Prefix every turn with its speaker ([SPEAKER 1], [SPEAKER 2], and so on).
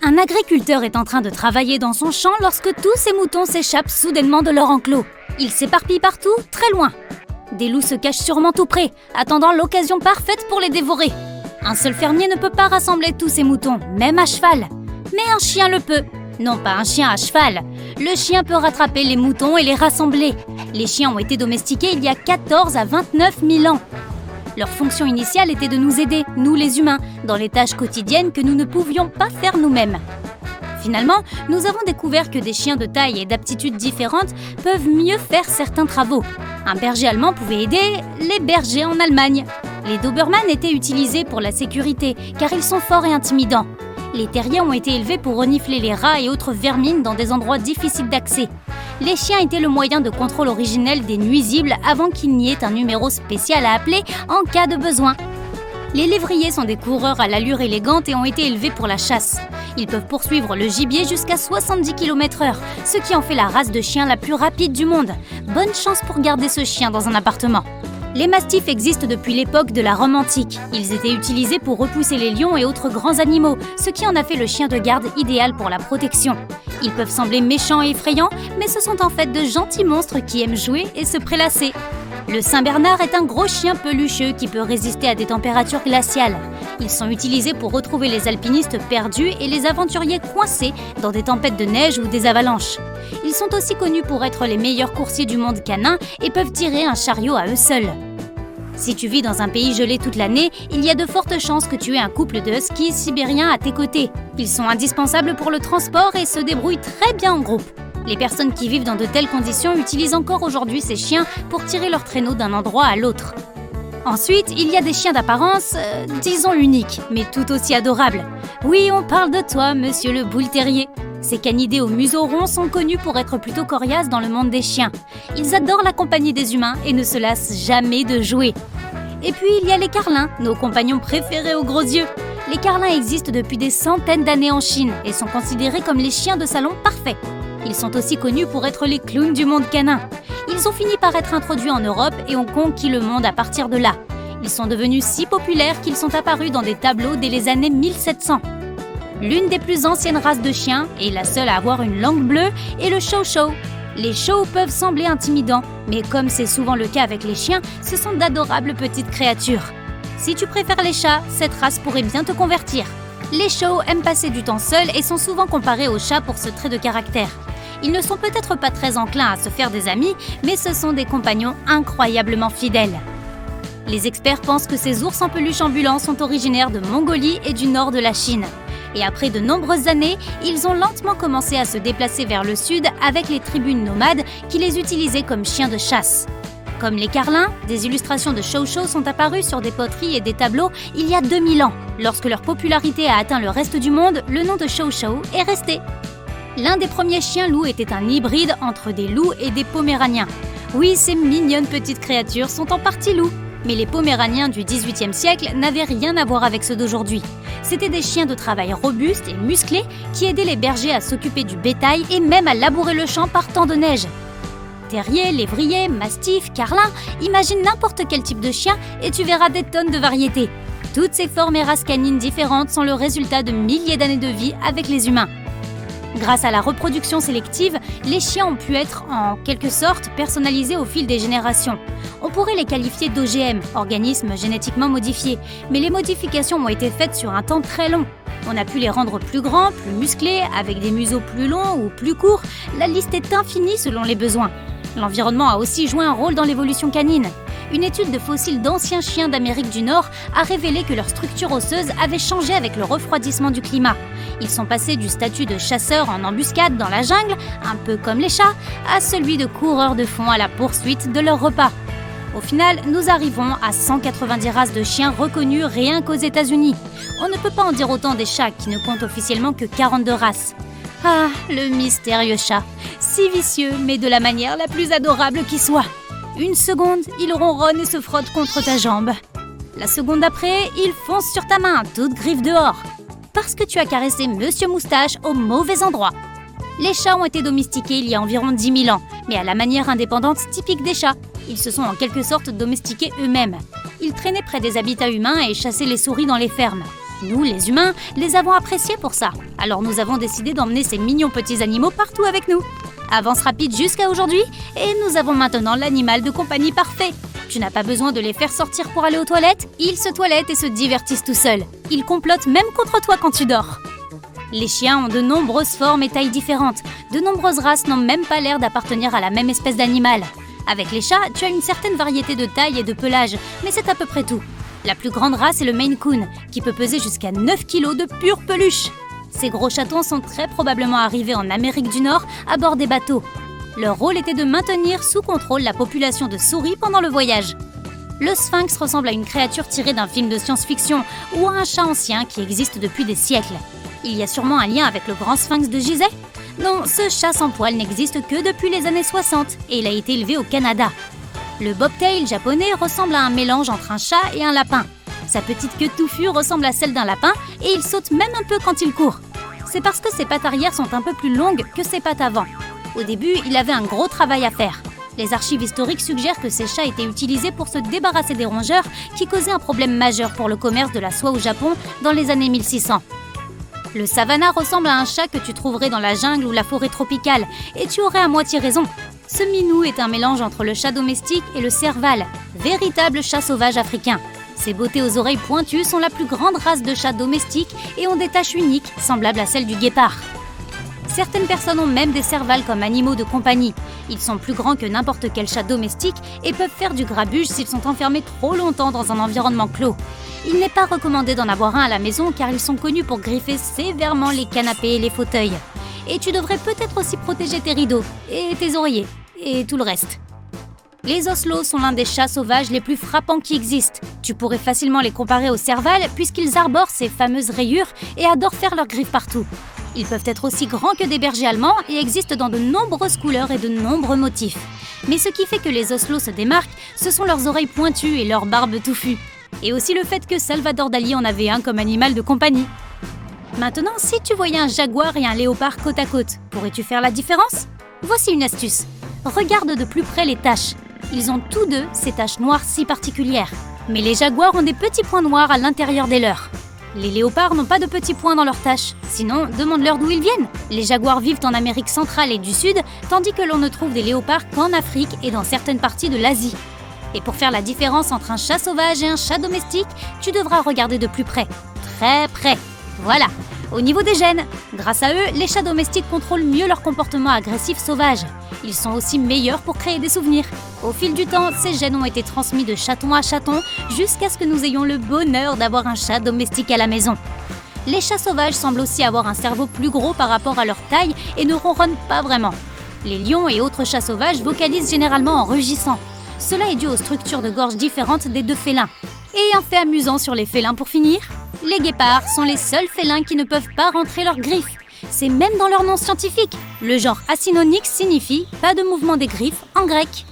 [SPEAKER 1] Un agriculteur est en train de travailler dans son champ lorsque tous ses moutons s'échappent soudainement de leur enclos. Ils s'éparpillent partout, très loin. Des loups se cachent sûrement tout près, attendant l'occasion parfaite pour les dévorer. Un seul fermier ne peut pas rassembler tous ses moutons, même à cheval. Mais un chien le peut. Non pas un chien à cheval. Le chien peut rattraper les moutons et les rassembler. Les chiens ont été domestiqués il y a 14 à 29 000 ans. Leur fonction initiale était de nous aider, nous les humains, dans les tâches quotidiennes que nous ne pouvions pas faire nous-mêmes. Finalement, nous avons découvert que des chiens de taille et d'aptitudes différentes peuvent mieux faire certains travaux. Un berger allemand pouvait aider les bergers en Allemagne. Les Doberman étaient utilisés pour la sécurité, car ils sont forts et intimidants. Les terriers ont été élevés pour renifler les rats et autres vermines dans des endroits difficiles d'accès. Les chiens étaient le moyen de contrôle originel des nuisibles avant qu'il n'y ait un numéro spécial à appeler en cas de besoin. Les lévriers sont des coureurs à l'allure élégante et ont été élevés pour la chasse. Ils peuvent poursuivre le gibier jusqu'à 70 km/h, ce qui en fait la race de chien la plus rapide du monde. Bonne chance pour garder ce chien dans un appartement. Les mastifs existent depuis l'époque de la Rome antique. Ils étaient utilisés pour repousser les lions et autres grands animaux, ce qui en a fait le chien de garde idéal pour la protection. Ils peuvent sembler méchants et effrayants, mais ce sont en fait de gentils monstres qui aiment jouer et se prélasser. Le Saint-Bernard est un gros chien pelucheux qui peut résister à des températures glaciales. Ils sont utilisés pour retrouver les alpinistes perdus et les aventuriers coincés dans des tempêtes de neige ou des avalanches. Ils sont aussi connus pour être les meilleurs coursiers du monde canin et peuvent tirer un chariot à eux seuls. Si tu vis dans un pays gelé toute l'année, il y a de fortes chances que tu aies un couple de huskies sibériens à tes côtés. Ils sont indispensables pour le transport et se débrouillent très bien en groupe. Les personnes qui vivent dans de telles conditions utilisent encore aujourd'hui ces chiens pour tirer leur traîneau d'un endroit à l'autre. Ensuite, il y a des chiens d'apparence, disons uniques, mais tout aussi adorables. Oui, on parle de toi, monsieur le Bull Terrier. Ces canidés au museau rond sont connus pour être plutôt coriaces dans le monde des chiens. Ils adorent la compagnie des humains et ne se lassent jamais de jouer. Et puis, il y a les carlins, nos compagnons préférés aux gros yeux. Les carlins existent depuis des centaines d'années en Chine et sont considérés comme les chiens de salon parfaits. Ils sont aussi connus pour être les clowns du monde canin. Ils ont fini par être introduits en Europe et ont conquis le monde à partir de là. Ils sont devenus si populaires qu'ils sont apparus dans des tableaux dès les années 1700. L'une des plus anciennes races de chiens, et la seule à avoir une langue bleue, est le chow chow. Les chows peuvent sembler intimidants, mais comme c'est souvent le cas avec les chiens, ce sont d'adorables petites créatures. Si tu préfères les chats, cette race pourrait bien te convertir. Les chows aiment passer du temps seuls et sont souvent comparés aux chats pour ce trait de caractère. Ils ne sont peut-être pas très enclins à se faire des amis, mais ce sont des compagnons incroyablement fidèles. Les experts pensent que ces ours en peluche ambulants sont originaires de Mongolie et du nord de la Chine. Et après de nombreuses années, ils ont lentement commencé à se déplacer vers le sud avec les tribus nomades qui les utilisaient comme chiens de chasse. Comme les carlins, des illustrations de chow chow sont apparues sur des poteries et des tableaux il y a 2000 ans. Lorsque leur popularité a atteint le reste du monde, le nom de chow chow est resté. L'un des premiers chiens loups était un hybride entre des loups et des poméraniens. Oui, ces mignonnes petites créatures sont en partie loups. Mais les poméraniens du XVIIIe siècle n'avaient rien à voir avec ceux d'aujourd'hui. C'étaient des chiens de travail robustes et musclés qui aidaient les bergers à s'occuper du bétail et même à labourer le champ par temps de neige. Terriers, lévriers, mastifs, carlins, imagine n'importe quel type de chien et tu verras des tonnes de variétés. Toutes ces formes et races canines différentes sont le résultat de milliers d'années de vie avec les humains. Grâce à la reproduction sélective, les chiens ont pu être, en quelque sorte, personnalisés au fil des générations. On pourrait les qualifier d'OGM, organismes génétiquement modifiés, mais les modifications ont été faites sur un temps très long. On a pu les rendre plus grands, plus musclés, avec des museaux plus longs ou plus courts. La liste est infinie selon les besoins. L'environnement a aussi joué un rôle dans l'évolution canine. Une étude de fossiles d'anciens chiens d'Amérique du Nord a révélé que leur structure osseuse avait changé avec le refroidissement du climat. Ils sont passés du statut de chasseurs en embuscade dans la jungle, un peu comme les chats, à celui de coureurs de fond à la poursuite de leur repas. Au final, nous arrivons à 190 races de chiens reconnues rien qu'aux États-Unis. On ne peut pas en dire autant des chats qui ne comptent officiellement que 42 races. Ah, le mystérieux chat, si vicieux mais de la manière la plus adorable qui soit. Une seconde, il ronronne et se frotte contre ta jambe. La seconde après, il fonce sur ta main, toute griffe dehors. Parce que tu as caressé Monsieur Moustache au mauvais endroit. Les chats ont été domestiqués il y a environ 10 000 ans, mais à la manière indépendante typique des chats. Ils se sont en quelque sorte domestiqués eux-mêmes. Ils traînaient près des habitats humains et chassaient les souris dans les fermes. Nous, les humains, les avons appréciés pour ça. Alors nous avons décidé d'emmener ces mignons petits animaux partout avec nous. Avance rapide jusqu'à aujourd'hui, et nous avons maintenant l'animal de compagnie parfait. Tu n'as pas besoin de les faire sortir pour aller aux toilettes, ils se toilettent et se divertissent tout seuls. Ils complotent même contre toi quand tu dors. Les chiens ont de nombreuses formes et tailles différentes. De nombreuses races n'ont même pas l'air d'appartenir à la même espèce d'animal. Avec les chats, tu as une certaine variété de taille et de pelage, mais c'est à peu près tout. La plus grande race est le Maine Coon, qui peut peser jusqu'à 9 kg de pure peluche. Ces gros chatons sont très probablement arrivés en Amérique du Nord à bord des bateaux. Leur rôle était de maintenir sous contrôle la population de souris pendant le voyage. Le sphinx ressemble à une créature tirée d'un film de science-fiction ou à un chat ancien qui existe depuis des siècles. Il y a sûrement un lien avec le grand sphinx de Gizeh? Non, ce chat sans poil n'existe que depuis les années 60 et il a été élevé au Canada. Le bobtail japonais ressemble à un mélange entre un chat et un lapin. Sa petite queue touffue ressemble à celle d'un lapin et il saute même un peu quand il court. C'est parce que ses pattes arrière sont un peu plus longues que ses pattes avant. Au début, il avait un gros travail à faire. Les archives historiques suggèrent que ces chats étaient utilisés pour se débarrasser des rongeurs qui causaient un problème majeur pour le commerce de la soie au Japon dans les années 1600. Le savannah ressemble à un chat que tu trouverais dans la jungle ou la forêt tropicale, et tu aurais à moitié raison. Ce minou est un mélange entre le chat domestique et le serval, véritable chat sauvage africain. Ses beautés aux oreilles pointues sont la plus grande race de chats domestiques et ont des taches uniques, semblables à celles du guépard. Certaines personnes ont même des servals comme animaux de compagnie. Ils sont plus grands que n'importe quel chat domestique et peuvent faire du grabuge s'ils sont enfermés trop longtemps dans un environnement clos. Il n'est pas recommandé d'en avoir un à la maison car ils sont connus pour griffer sévèrement les canapés et les fauteuils. Et tu devrais peut-être aussi protéger tes rideaux, et tes oreillers, et tout le reste. Les osselots sont l'un des chats sauvages les plus frappants qui existent. Tu pourrais facilement les comparer aux servals puisqu'ils arborent ces fameuses rayures et adorent faire leurs griffes partout. Ils peuvent être aussi grands que des bergers allemands et existent dans de nombreuses couleurs et de nombreux motifs. Mais ce qui fait que les osselots se démarquent, ce sont leurs oreilles pointues et leur barbe touffue. Et aussi le fait que Salvador Dali en avait un comme animal de compagnie. Maintenant, si tu voyais un jaguar et un léopard côte à côte, pourrais-tu faire la différence? Voici une astuce. Regarde de plus près les taches. Ils ont tous deux ces taches noires si particulières. Mais les jaguars ont des petits points noirs à l'intérieur des leurs. Les léopards n'ont pas de petits points dans leurs taches, sinon demande-leur d'où ils viennent. Les jaguars vivent en Amérique centrale et du Sud, tandis que l'on ne trouve des léopards qu'en Afrique et dans certaines parties de l'Asie. Et pour faire la différence entre un chat sauvage et un chat domestique, tu devras regarder de plus près. Très près. Voilà. Au niveau des gènes, grâce à eux, les chats domestiques contrôlent mieux leur comportement agressif sauvage. Ils sont aussi meilleurs pour créer des souvenirs. Au fil du temps, ces gènes ont été transmis de chaton à chaton jusqu'à ce que nous ayons le bonheur d'avoir un chat domestique à la maison. Les chats sauvages semblent aussi avoir un cerveau plus gros par rapport à leur taille et ne ronronnent pas vraiment. Les lions et autres chats sauvages vocalisent généralement en rugissant. Cela est dû aux structures de gorge différentes des deux félins. Et un fait amusant sur les félins pour finir, les guépards sont les seuls félins qui ne peuvent pas rentrer leurs griffes. C'est même dans leur nom scientifique. Le genre Acynonyx signifie « pas de mouvement des griffes » en grec.